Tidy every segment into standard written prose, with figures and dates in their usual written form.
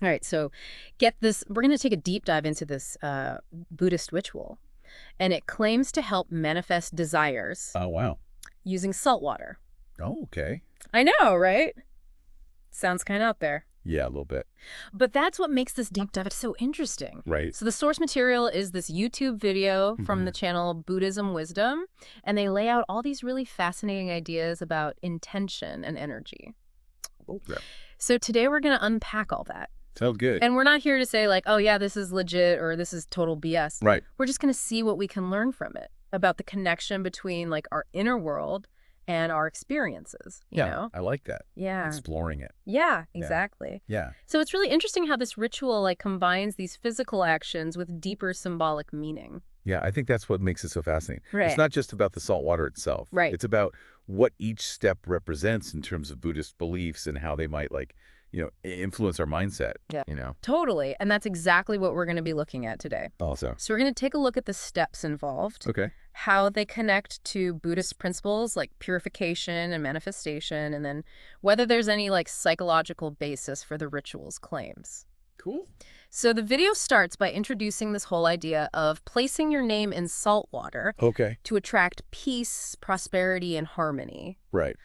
All right, so get this. We're going to take a deep dive into this Buddhist ritual, and it claims to help manifest desires Oh, wow. using salt water. Oh, okay. I know, right? Sounds kind of out there. Yeah, a little bit. But that's what makes this deep dive so interesting. Right. So the source material is this YouTube video from the channel Buddhism Wisdom, and they lay out all these really fascinating ideas about intention and energy. Okay. So today we're going to unpack all that. Sounds good. And we're not here to say like, oh yeah, this is legit or this is total BS. Right. We're just going to see what we can learn from it about the connection between like our inner world and our experiences, you know? I like that. Yeah. Exploring it. Yeah, exactly. Yeah. So it's really interesting how this ritual like combines these physical actions with deeper symbolic meaning. Yeah, I think that's what makes it so fascinating. Right. It's not just about the salt water itself. Right. It's about what each step represents in terms of Buddhist beliefs and how they might influence our mindset. Yeah. You know? Totally. And that's exactly what we're going to be looking at today. Also. So we're going to take a look at the steps involved. Okay. How they connect to Buddhist principles like purification and manifestation, and then whether there's any like psychological basis for the ritual's claims. Cool. So the video starts by introducing this whole idea of placing your name in salt water Okay. to attract peace, prosperity, and harmony. Right.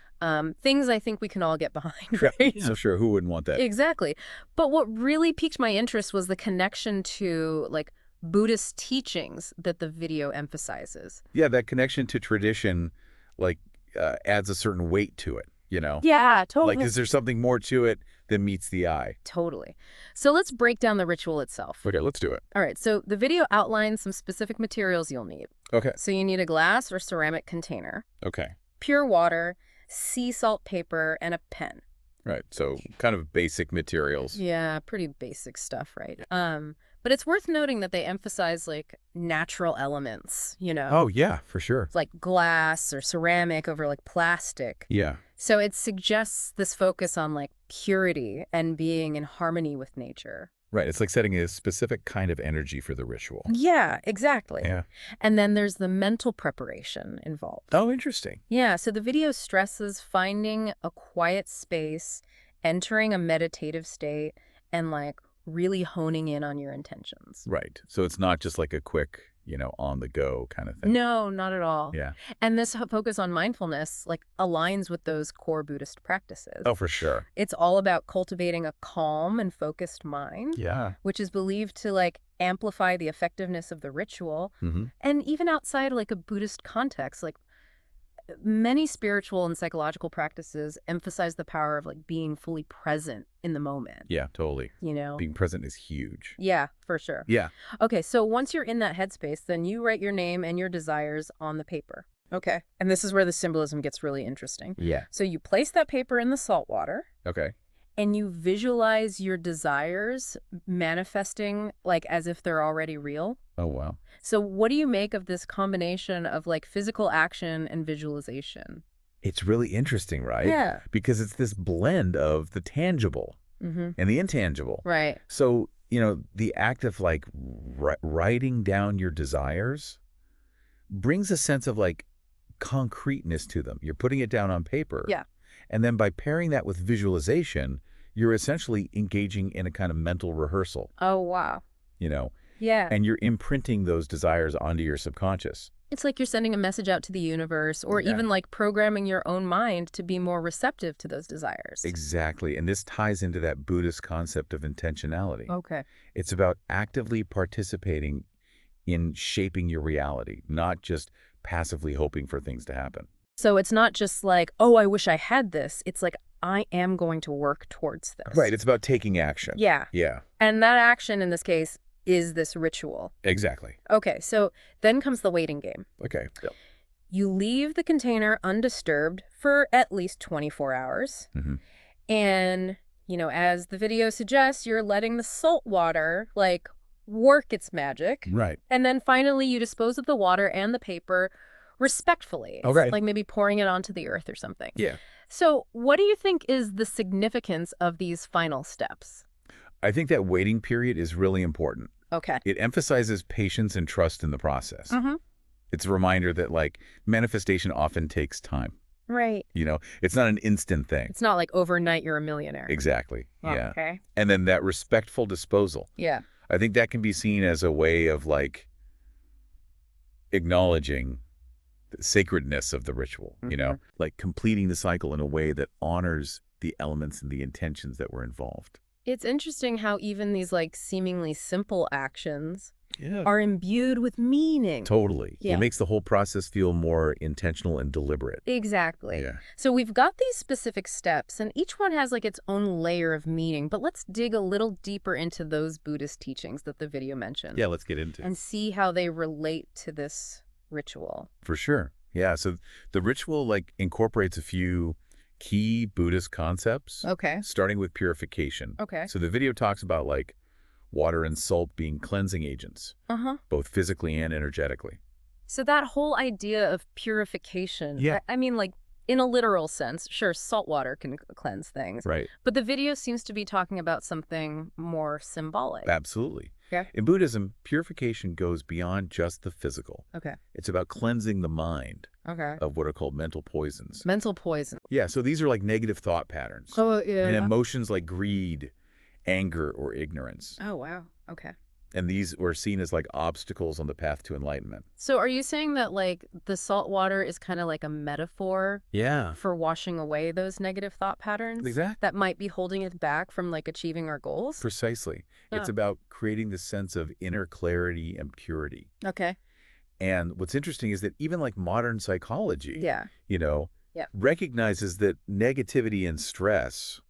Things I think we can all get behind, right? So sure, who wouldn't want that? Exactly. But what really piqued my interest was the connection to like Buddhist teachings that the video emphasizes. Yeah, that connection to tradition adds a certain weight to it, you know? Yeah, totally. Like, is there something more to it than meets the eye? Totally. So let's break down the ritual itself. Okay, let's do it. All right, so the video outlines some specific materials you'll need. Okay. So you need a glass or ceramic container, Okay. pure water, sea salt paper, and a pen. Right. So kind of basic materials. Yeah, pretty basic stuff, right? But it's worth noting that they emphasize like natural elements, you know? Oh, yeah, for sure. Like glass or ceramic over like plastic. Yeah. So it suggests this focus on like purity and being in harmony with nature. Right. It's like setting a specific kind of energy for the ritual. Yeah, exactly. Yeah. And then there's the mental preparation involved. Oh, interesting. Yeah, so the video stresses finding a quiet space, entering a meditative state, and like really honing in on your intentions. Right. So it's not just like a quick, on-the-go kind of thing. No, not at all. Yeah. And this focus on mindfulness like aligns with those core Buddhist practices. Oh, for sure. It's all about cultivating a calm and focused mind, Yeah. which is believed to like amplify the effectiveness of the ritual. Mm-hmm. And even outside like a Buddhist context, like many spiritual and psychological practices emphasize the power of like being fully present in the moment. Yeah, totally. You know? Being present is huge. Yeah, for sure. Yeah. Okay, so once you're in that headspace, then you write your name and your desires on the paper. Okay. And this is where the symbolism gets really interesting. Yeah. So you place that paper in the salt water. Okay. And you visualize your desires manifesting like as if they're already real. Oh, wow. So what do you make of this combination of like physical action and visualization? It's really interesting, right? Yeah. Because it's this blend of the tangible and the intangible. Right. So, the act of like writing down your desires brings a sense of like concreteness to them. You're putting it down on paper. Yeah. And then by pairing that with visualization, you're essentially engaging in a kind of mental rehearsal, Oh, wow. Yeah. and you're imprinting those desires onto your subconscious. It's like you're sending a message out to the universe or Yeah. even like programming your own mind to be more receptive to those desires. Exactly. And this ties into that Buddhist concept of intentionality. Okay. It's about actively participating in shaping your reality, not just passively hoping for things to happen. So it's not just like, oh, I wish I had this. It's like, I am going to work towards this. Right. It's about taking action. Yeah. Yeah. And that action in this case is this ritual. Exactly. Okay, so then comes the waiting game. Okay. Yep. You leave the container undisturbed for at least 24 hours. Mm-hmm. And, as the video suggests, you're letting the salt water, like, work its magic. Right. And then finally you dispose of the water and the paper respectfully. It's Okay. like maybe pouring it onto the earth or something. Yeah. So what do you think is the significance of these final steps? I think that waiting period is really important. Okay. It emphasizes patience and trust in the process. Mm-hmm. It's a reminder that, like, manifestation often takes time. Right. It's not an instant thing. It's not like overnight you're a millionaire. Exactly. Oh, Yeah. okay. And then that respectful disposal. Yeah. I think that can be seen as a way of like acknowledging the sacredness of the ritual, like completing the cycle in a way that honors the elements and the intentions that were involved. It's interesting how even these like seemingly simple actions Yeah. are imbued with meaning. Totally. Yeah. It makes the whole process feel more intentional and deliberate. Exactly. Yeah. So we've got these specific steps, and each one has like its own layer of meaning, but let's dig a little deeper into those Buddhist teachings that the video mentioned. Yeah, let's get into it. And see how they relate to this ritual. For sure. Yeah, so the ritual like incorporates a few key Buddhist concepts. Okay. Starting with purification. Okay. So the video talks about like water and salt being cleansing agents, both physically and energetically. So that whole idea of purification, Yeah. I mean, like, in a literal sense, sure, salt water can cleanse things. Right. But the video seems to be talking about something more symbolic. Absolutely. Yeah. In Buddhism, purification goes beyond just the physical. Okay. It's about cleansing the mind Okay. of what are called mental poisons. Mental poison. Yeah, so these are like negative thought patterns. Oh, yeah. And emotions like greed, anger, or ignorance. Oh, wow. Okay. And these were seen as like obstacles on the path to enlightenment. So are you saying that, like, the salt water is kind of like a metaphor Yeah. for washing away those negative thought patterns? Exactly. That might be holding it back from, like, achieving our goals? Precisely. It's about creating this sense of inner clarity and purity. Okay. And what's interesting is that even like modern psychology, Yeah. recognizes that negativity and stress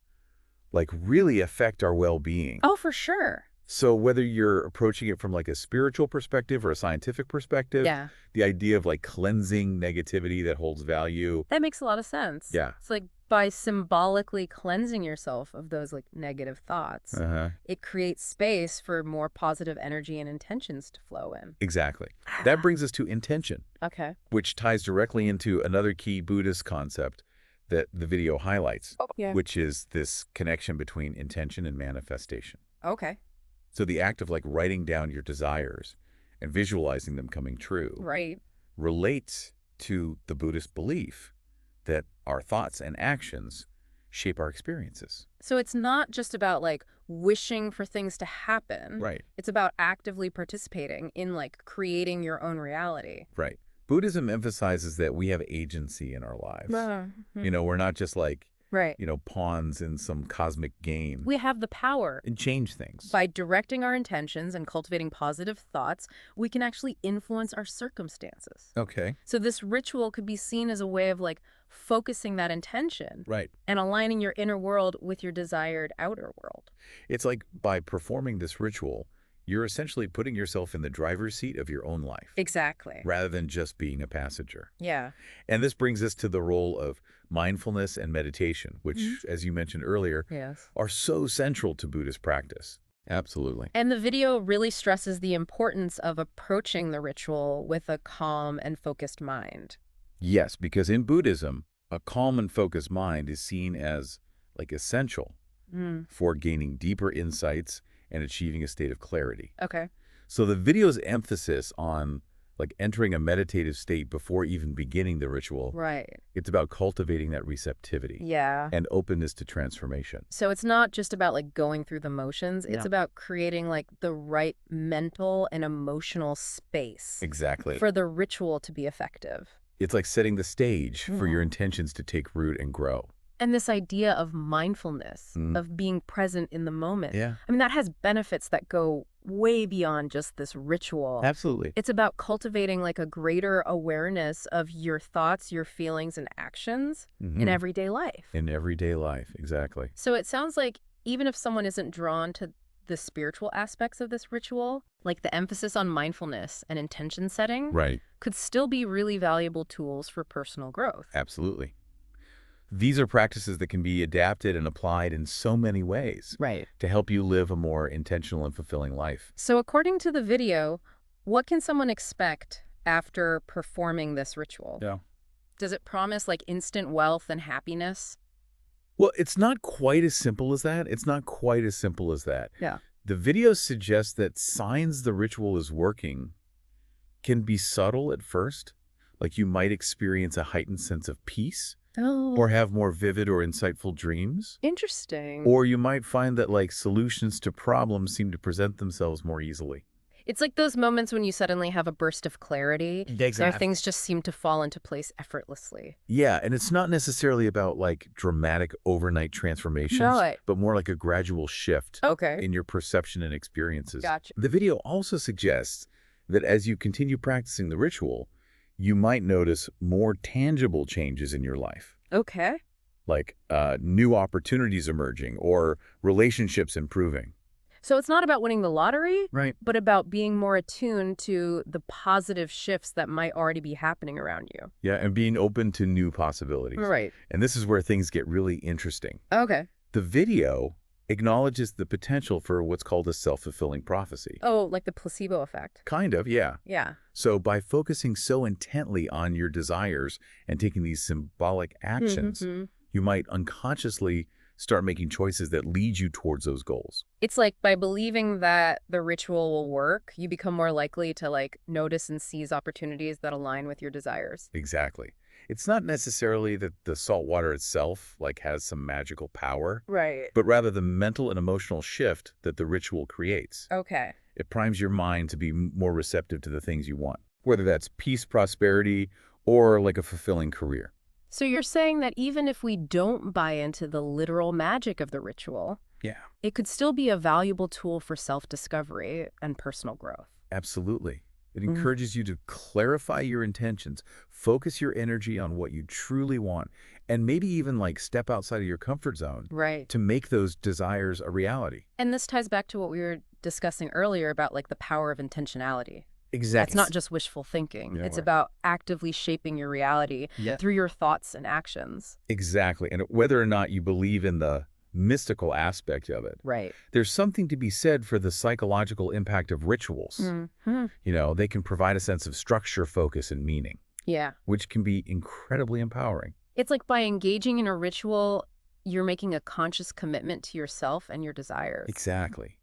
like really affect our well-being. Oh, for sure. So whether you're approaching it from like a spiritual perspective or a scientific perspective, Yeah. the idea of like cleansing negativity that holds value. That makes a lot of sense. Yeah. It's like by symbolically cleansing yourself of those like negative thoughts, it creates space for more positive energy and intentions to flow in. Exactly. That brings us to intention, Okay. which ties directly into another key Buddhist concept that the video highlights, Yeah. which is this connection between intention and manifestation. Okay. So the act of like writing down your desires and visualizing them coming true Right. relates to the Buddhist belief that our thoughts and actions shape our experiences. So it's not just about like wishing for things to happen. Right. It's about actively participating in like creating your own reality. Right. Buddhism emphasizes that we have agency in our lives. We're not just like, Right. pawns in some cosmic game. We have the power. And change things. By directing our intentions and cultivating positive thoughts, we can actually influence our circumstances. Okay. So this ritual could be seen as a way of like focusing that intention. Right. And aligning your inner world with your desired outer world. It's like by performing this ritual, you're essentially putting yourself in the driver's seat of your own life. Exactly. Rather than just being a passenger. Yeah. And this brings us to the role of mindfulness and meditation, which, as you mentioned earlier, Yes. are so central to Buddhist practice. Absolutely. And the video really stresses the importance of approaching the ritual with a calm and focused mind. Yes, because in Buddhism, a calm and focused mind is seen as like essential for gaining deeper insights and achieving a state of clarity. Okay. So the video's emphasis on like entering a meditative state before even beginning the ritual, Right. it's about cultivating that receptivity Yeah. and openness to transformation. So it's not just about like going through the motions. It's about creating like the right mental and emotional space Exactly. for the ritual to be effective. It's like setting the stage for your intentions to take root and grow. And this idea of mindfulness, of being present in the moment. Yeah. I mean, that has benefits that go way beyond just this ritual. Absolutely. It's about cultivating like a greater awareness of your thoughts, your feelings, and actions in everyday life. In everyday life, exactly. So it sounds like even if someone isn't drawn to the spiritual aspects of this ritual, like the emphasis on mindfulness and intention setting, Right. could still be really valuable tools for personal growth. Absolutely. These are practices that can be adapted and applied in so many ways Right. to help you live a more intentional and fulfilling life. So according to the video, what can someone expect after performing this ritual? Yeah. Does it promise like instant wealth and happiness? Well, it's not quite as simple as that. Yeah. The video suggests that signs the ritual is working can be subtle at first. Like you might experience a heightened sense of peace or Oh, have more vivid or insightful dreams. interesting. Or you might find that like solutions to problems seem to present themselves more easily. It's like those moments when you suddenly have a burst of clarity, where Exactly. things just seem to fall into place effortlessly. Yeah, and it's not necessarily about like dramatic overnight No, transformations, but more like a gradual shift okay. in your perception and experiences. Gotcha. The video also suggests that as you continue practicing the ritual, you might notice more tangible changes in your life, Okay. like new opportunities emerging or relationships improving. So it's not about winning the lottery, Right. but about being more attuned to the positive shifts that might already be happening around you. Yeah, and being open to new possibilities. Right. And this is where things get really interesting. Okay. The video acknowledges the potential for what's called a self-fulfilling prophecy. Oh, like the placebo effect. Kind of, yeah. Yeah. So by focusing so intently on your desires and taking these symbolic actions, Mm-hmm. you might unconsciously start making choices that lead you towards those goals. It's like by believing that the ritual will work, you become more likely to like notice and seize opportunities that align with your desires. Exactly. It's not necessarily that the salt water itself like has some magical power, Right. but rather the mental and emotional shift that the ritual creates. Okay. It primes your mind to be more receptive to the things you want, whether that's peace, prosperity, or like a fulfilling career. So you're saying that even if we don't buy into the literal magic of the ritual, Yeah, it could still be a valuable tool for self-discovery and personal growth. absolutely. It Mm. encourages you to clarify your intentions, focus your energy on what you truly want, and maybe even like step outside of your comfort zone Right. to make those desires a reality. And this ties back to what we were discussing earlier about like the power of intentionality. It's Exactly. not just wishful thinking. Yeah, It's right. about actively shaping your reality Yeah. through your thoughts and actions. Exactly. And whether or not you believe in the mystical aspect of it, Right. there's something to be said for the psychological impact of rituals. Hmm. You know, they can provide a sense of structure, focus, and meaning, Yeah. which can be incredibly empowering. It's like by engaging in a ritual, you're making a conscious commitment to yourself and your desires. Exactly.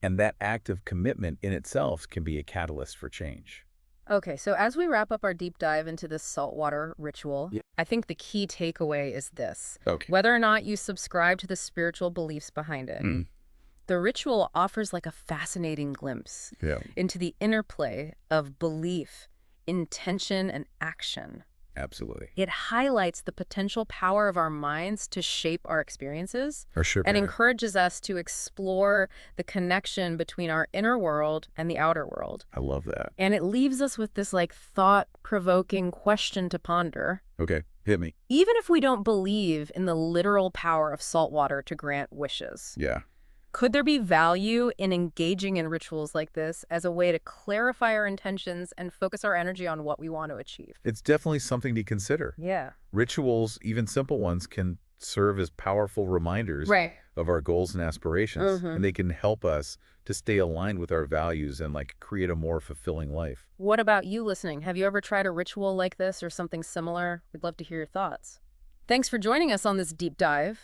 And that act of commitment in itself can be a catalyst for change. Okay, so as we wrap up our deep dive into this saltwater ritual, Yeah. I think the key takeaway is this. Okay. Whether or not you subscribe to the spiritual beliefs behind it, the ritual offers like a fascinating glimpse Yeah. into the interplay of belief, intention, and action. Absolutely. It highlights the potential power of our minds to shape our experiences Or sure. and encourages us to explore the connection between our inner world and the outer world. I love that. And it leaves us with this like thought-provoking question to ponder. Okay. Hit me. Even if we don't believe in the literal power of salt water to grant wishes, Yeah. could there be value in engaging in rituals like this as a way to clarify our intentions and focus our energy on what we want to achieve? It's definitely something to consider. Yeah. Rituals, even simple ones, can serve as powerful reminders Right. of our goals and aspirations. Mhm. And they can help us to stay aligned with our values and like create a more fulfilling life. What about you listening? Have you ever tried a ritual like this or something similar? We'd love to hear your thoughts. Thanks for joining us on this deep dive.